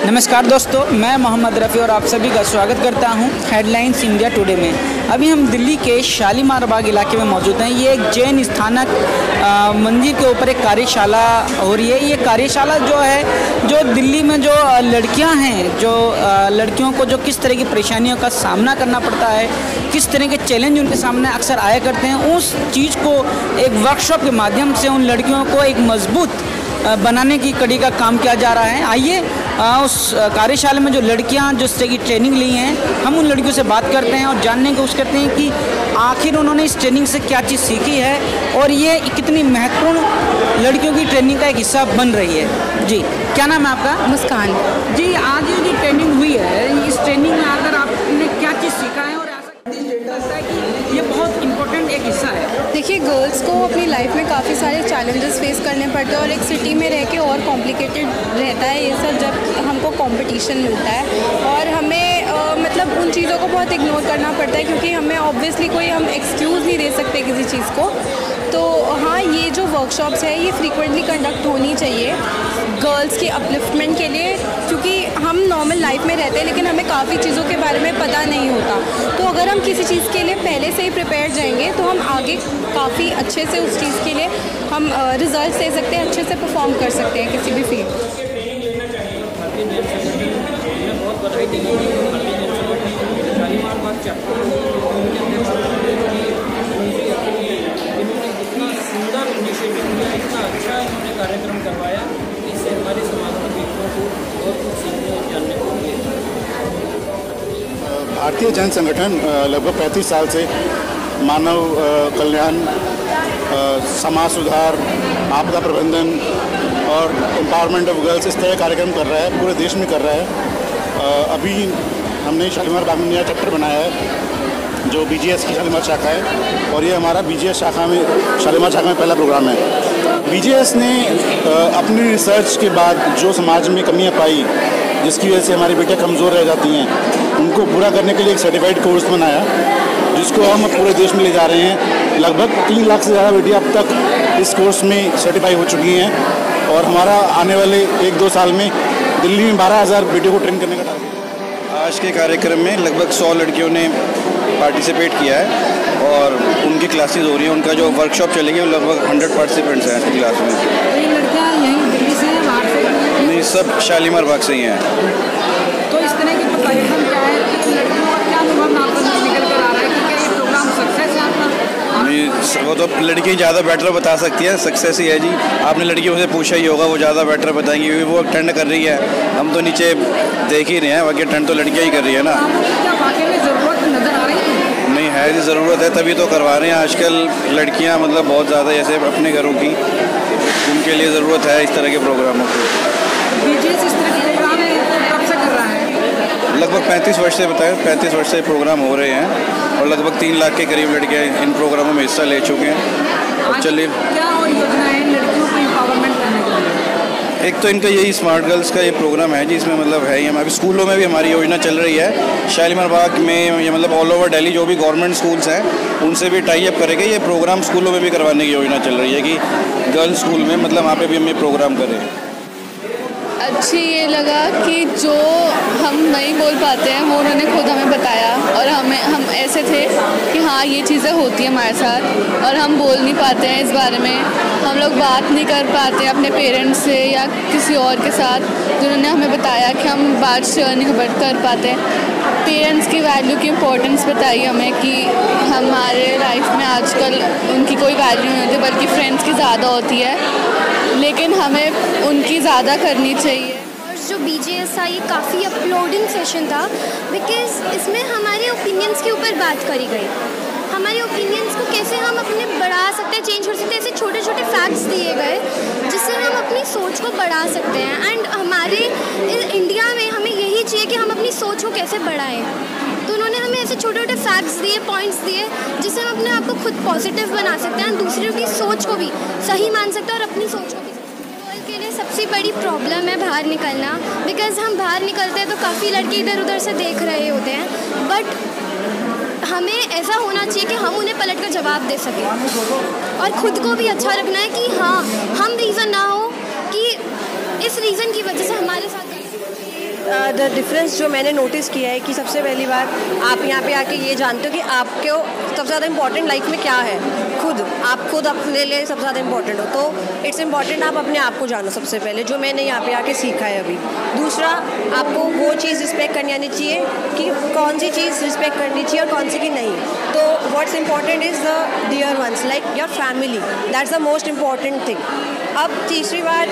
नमस्कार दोस्तों, मैं मोहम्मद रफ़ी और आप सभी का स्वागत करता हूं हेडलाइंस इंडिया टुडे में। अभी हम दिल्ली के शालीमार बाग इलाके में मौजूद हैं। ये एक जैन स्थानक मंदिर के ऊपर एक कार्यशाला हो रही है। ये कार्यशाला जो है, जो दिल्ली में जो लड़कियां हैं, जो लड़कियों को जो किस तरह की परेशानियों का सामना करना पड़ता है, किस तरह के चैलेंज उनके सामने अक्सर आया करते हैं, उस चीज़ को एक वर्कशॉप के माध्यम से उन लड़कियों को एक मजबूत बनाने की कड़ी का काम किया जा रहा है। आइए उस कार्यशाला में जो लड़कियां जो इस तरह की ट्रेनिंग ली हैं, हम उन लड़कियों से बात करते हैं और जानने की कोशिश करते हैं कि आखिर उन्होंने इस ट्रेनिंग से क्या चीज़ सीखी है और ये कितनी महत्वपूर्ण लड़कियों की ट्रेनिंग का एक हिस्सा बन रही है। जी, क्या नाम है आपका? मुस्कान। जी, आज ये जो ट्रेनिंग हुई है, इस ट्रेनिंग में आकर आपने क्या चीज़ सीखा है और ऐसा है कि ये बहुत इम्पोर्टेंट एक हिस्सा है? देखिए, गर्ल्स को अपनी लाइफ में काफ़ी सारे चैलेंजेस फेस करने पड़ते हैं और एक सिटी में रह के और कॉम्प्लिकेटेड रहता है ये सब, जब हमको कंपटीशन मिलता है और हमें मतलब उन चीज़ों को बहुत इग्नोर करना पड़ता है, क्योंकि हमें ऑब्वियसली कोई हम एक्सक्यूज़ नहीं दे सकते किसी चीज़ को। तो हाँ, ये जो वर्कशॉप्स है ये फ्रीक्वेंटली कंडक्ट होनी चाहिए गर्ल्स की अपलिफ्टमेंट के लिए, क्योंकि हम नॉर्मल लाइफ में रहते हैं लेकिन हमें काफ़ी चीज़ों के बारे में पता नहीं होता। तो अगर हम किसी चीज़ के लिए पहले से ही प्रिपेयर जाएंगे तो हम आगे काफ़ी अच्छे से उस चीज़ के लिए हम रिजल्ट दे सकते हैं, अच्छे से परफॉर्म कर सकते हैं किसी भी फील्ड। कार्यक्रम करवाया, इससे हमारे समाज में व्यक्तियों को बहुत कुछ सीखने और जानने को मिलेगा। भारतीय जैन संगठन लगभग 35 साल से मानव कल्याण, समाज सुधार, आपदा प्रबंधन और एम्पावरमेंट ऑफ गर्ल्स, इस तरह कार्यक्रम कर रहा है, पूरे देश में कर रहा है। अभी हमने शालीमार बाग में नया चैप्टर बनाया है जो BGS की शालीमार शाखा है, और ये हमारा BGS शाखा में, शालीमार शाखा में पहला प्रोग्राम है। BGS ने अपनी रिसर्च के बाद जो समाज में कमियां पाई, जिसकी वजह से हमारी बेटियां कमज़ोर रह जाती हैं, उनको पूरा करने के लिए एक सर्टिफाइड कोर्स बनाया, जिसको हम पूरे देश में ले जा रहे हैं। लगभग 3 लाख से ज़्यादा बेटियां अब तक इस कोर्स में सर्टिफाई हो चुकी हैं और हमारा आने वाले 1-2 साल में दिल्ली में 12,000 बेटियों को ट्रेन करने का टारगेट है। आज के कार्यक्रम में लगभग 100 लड़कियों ने पार्टिसिपेट किया है और उनकी क्लासेस हो रही हैं। उनका जो वर्कशॉप चलेगी वो लगभग 100 पार्टिसिपेंट्स हैं आज की क्लास में। ये लड़कियाँ यहीं दिल्ली से हैं, बाहर से? नहीं, सब शालीमार बाग से ही हैं। तो इस तरह के कार्यक्रम क्या है कि लड़कियों का क्या अनुभव आपको निकल कर आ रहा है कि क्या ये प्रोग्राम सक्सेस है आपका? नहीं, वो तो लड़की ज़्यादा बेटर बता सकती है, सक्सेस ही है जी। आपने लड़कियों से पूछा ही होगा, वो ज़्यादा बेटर बताएंगी क्योंकि वो अटेंड कर रही है। हम तो नीचे देख ही रहे हैं, बाकी अटेंड तो लड़कियाँ ही कर रही है ना। क्या वाकई में ज़रूरत नज़र आ रही है? नहीं है जी, ज़रूरत है, तभी तो करवा रहे हैं। आजकल लड़कियाँ मतलब बहुत ज़्यादा, जैसे अपने घरों की, उनके लिए ज़रूरत है इस तरह के प्रोग्रामों को। BGS इस तरह के प्रोग्राम है, कब से कर रहा है? लगभग 35 वर्ष से बताएं, 35 वर्ष से प्रोग्राम हो रहे हैं और लगभग 3 लाख के करीब लड़कियाँ इन प्रोग्रामों में हिस्सा ले चुके हैं। चलिए, क्या और योजना है लड़कियों को एम्पावरमेंट करने के लिए? एक तो इनका यही स्मार्ट गर्ल्स का ये प्रोग्राम है जिसमें मतलब है ही, हम अभी स्कूलों में भी हमारी योजना चल रही है। शालीमार बाग में ये मतलब ऑल ओवर दिल्ली जो भी गवर्नमेंट स्कूल्स हैं उनसे भी टाई अप करेंगे। ये प्रोग्राम स्कूलों में भी करवाने की योजना चल रही है कि गर्ल्स स्कूल में मतलब वहाँ पे भी हम ये प्रोग्राम करें। अच्छी ये लगा कि जो हम नहीं बोल पाते हैं वो उन्होंने खुद हमें बताया, और हम ऐसे थे कि हाँ ये चीज़ें होती हैं हमारे साथ और हम बोल नहीं पाते हैं इस बारे में। हम लोग बात नहीं कर पाते अपने पेरेंट्स से या किसी और के साथ, जिन्होंने हमें बताया कि हम बात शेयर नहीं कर पाते। पेरेंट्स की वैल्यू की इम्पोर्टेंस बताई हमें कि हमारे लाइफ में आजकल उनकी कोई वैल्यू नहीं होती, बल्कि फ्रेंड्स की ज़्यादा होती है, लेकिन हमें उनकी ज़्यादा करनी चाहिए। और जो BGS था ये काफ़ी अपलोडिंग सेशन था, बिकॉज़ इसमें हमारे ओपिनियंस के ऊपर बात करी गई। हमारे ओपिनियंस को कैसे हम अपने बढ़ा सकते हैं, चेंज कर सकते हैं, ऐसे छोटे छोटे फैक्ट्स दिए गए जिससे हम अपनी सोच को बढ़ा सकते हैं। एंड हमारे इंडिया में हमें यही चाहिए कि हम अपनी सोच को कैसे बढ़ाएं। तो उन्होंने हमें ऐसे छोटे छोटे फैक्ट्स दिए, पॉइंट्स दिए, जिससे हम अपने आप को खुद पॉजिटिव बना सकते हैं, दूसरों की सोच को भी सही मान सकते हैं और अपनी सोच को भी। गर्ल के लिए सबसे बड़ी प्रॉब्लम है बाहर निकलना, बिकॉज़ हम बाहर निकलते हैं तो काफ़ी लड़के इधर उधर से देख रहे होते हैं, बट हमें ऐसा होना चाहिए कि हम उन्हें पलट कर जवाब दे सकें और ख़ुद को भी अच्छा रखना है कि हाँ हम रीज़न ना हो कि इस रीज़न की वजह से हमारे साथ द डिफरेंस जो मैंने नोटिस किया है कि सबसे पहली बार आप यहाँ पे आके ये जानते हो कि आपको सबसे ज़्यादा इम्पोर्टेंट लाइफ में क्या है। आप खुद अपने लिए सबसे ज़्यादा इम्पोर्टेंट हो, तो इट्स इम्पॉर्टेंट आप अपने आप को जानो सबसे पहले, जो मैंने यहाँ पे आके सीखा है अभी। दूसरा, आपको वो चीज़ रिस्पेक्ट करनी आनी चाहिए कि कौन सी चीज़ रिस्पेक्ट करनी चाहिए और कौन सी की नहीं। तो what's important is the dear ones like your family, that's the most important thing. अब तीसरी बात,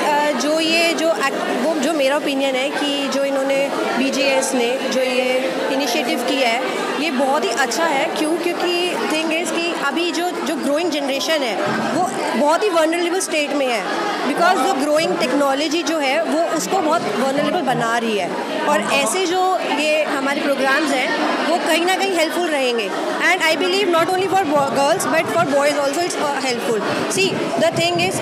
जो मेरा ओपिनियन है कि जो इन्होंने BGS ने जो ये इनिशिएटिव किया है, ये बहुत ही अच्छा है। क्योंकि थिंग इज़ कि अभी जो ग्रोइंग जनरेशन है वो बहुत ही वल्नरेबल स्टेट में है, बिकॉज जो ग्रोइंग टेक्नोलॉजी जो है वो उसको बहुत वल्नरेबल बना रही है। और ऐसे जो ये हमारे प्रोग्राम्स हैं वो कहीं ना कहीं हेल्पफुल रहेंगे। And I believe not only for girls but for boys also it's helpful. See the thing is,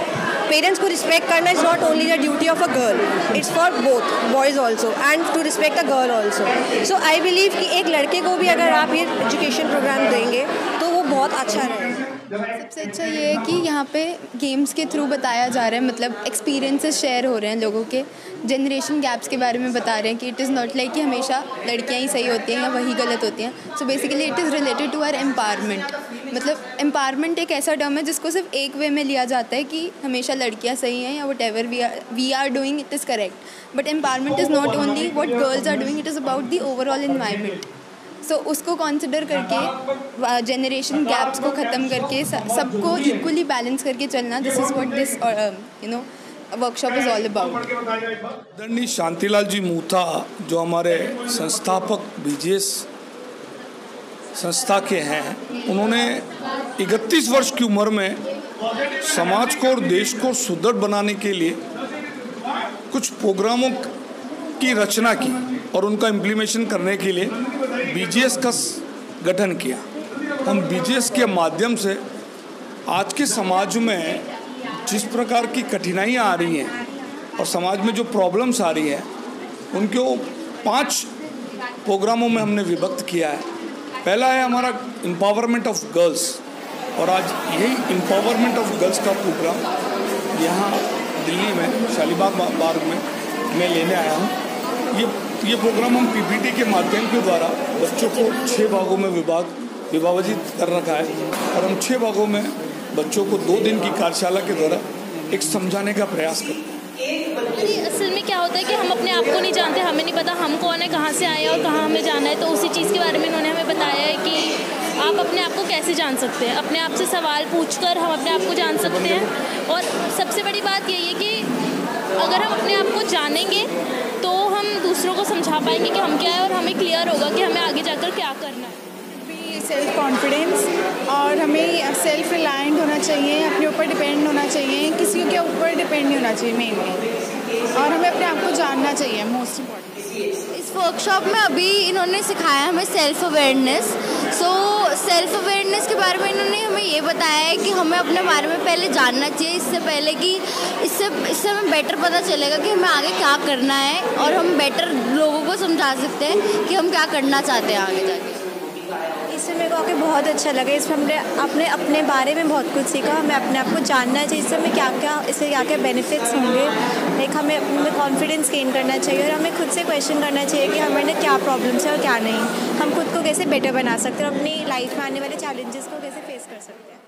parents को रिस्पेक्ट करना is not only the duty of a girl, it's for both boys also and to respect a girl also. So I believe कि एक लड़के को भी अगर आप ये एजुकेशन प्रोग्राम देंगे तो वो बहुत अच्छा रहेगा। सबसे अच्छा ये है कि यहाँ पे गेम्स के थ्रू बताया जा रहा है, मतलब एक्सपीरियंसेस शेयर हो रहे हैं लोगों के, जनरेशन गैप्स के बारे में बता रहे हैं कि इट इज़ नॉट लाइक कि हमेशा लड़कियाँ ही सही होती हैं या वही गलत होती हैं। So basically it is related to our empowerment. मतलब एम्पावरमेंट एक ऐसा टर्म है जिसको सिर्फ एक वे में लिया जाता है कि हमेशा लड़कियाँ सही हैं या whatever we are doing it is correct. But empowerment is not only what girls are doing, it is about the overall environment. So उसको कंसिडर करके जनरेशन गैप्स को ख़त्म करके सबको इक्वली बैलेंस करके चलना, this is what this workshop is all about. आदरणीय शांतिलाल जी मूथा जो हमारे संस्थापक BGS संस्था के हैं, उन्होंने 31 वर्ष की उम्र में समाज को और देश को सुदृढ़ बनाने के लिए कुछ प्रोग्रामों की रचना की और उनका इम्प्लीमेशन करने के लिए BGS का गठन किया। हम BGS के माध्यम से आज के समाज में जिस प्रकार की कठिनाइयाँ आ रही हैं और समाज में जो प्रॉब्लम्स आ रही हैं, उनको 5 प्रोग्रामों में हमने विभक्त किया है। पहला है हमारा एम्पावरमेंट ऑफ गर्ल्स, और आज यही एम्पावरमेंट ऑफ गर्ल्स का प्रोग्राम यहाँ दिल्ली में शालीबाग बाग में मैं लेने आया हूँ। ये प्रोग्राम हम PPT के माध्यम के द्वारा बच्चों को 6 भागों में विभाजित कर रखा है, और हम 6 भागों में बच्चों को 2 दिन की कार्यशाला के द्वारा एक समझाने का प्रयास करते हैं। असल में क्या होता है कि हम अपने आप को नहीं जानते, हमें नहीं पता हम कौन है, कहाँ से आए और कहाँ हमें जाना है। तो उसी चीज़ के बारे में इन्होंने हमें बताया है कि आप अपने आप को कैसे जान सकते हैं। अपने आप से सवाल पूछकर हम अपने आप को जान सकते हैं। और सबसे बड़ी बात यही है कि अगर हम अपने आप को जानेंगे तो हम दूसरों को समझा पाएंगे कि हम क्या है, और हमें क्लियर होगा कि हमें आगे जाकर क्या करना है। सेल्फ कॉन्फिडेंस, और हमें सेल्फ रिलायंट होना चाहिए, अपने ऊपर डिपेंड होना चाहिए, किसी के ऊपर डिपेंड नहीं होना चाहिए मेनली, और हमें अपने आप को जानना चाहिए मोस्ट इम्पॉर्टेंट। इस वर्कशॉप में अभी इन्होंने सिखाया हमें सेल्फ अवेयरनेस। सेल्फ अवेयरनेस के बारे में इन्होंने हमें ये बताया है कि हमें अपने बारे में पहले जानना चाहिए, इससे पहले कि इससे हमें बेटर पता चलेगा कि हमें आगे क्या करना है, और हम बेटर लोगों को समझा सकते हैं कि हम क्या करना चाहते हैं आगे जाके। इससे मेरे को आके बहुत अच्छा लगा। इसमें हमने अपने बारे में बहुत कुछ सीखा। हमें अपने आप को जानना चाहिए, इससे हमें इससे क्या क्या बेनिफिट्स होंगे। लाइक हमें कॉन्फिडेंस गेन करना चाहिए, और हमें खुद से क्वेश्चन करना चाहिए कि हमें क्या प्रॉब्लम्स है और क्या नहीं। हम खुद को कैसे बेटर बना सकते हैं और अपनी लाइफ में आने वाले चैलेंजेस को कैसे फेस कर सकते हैं।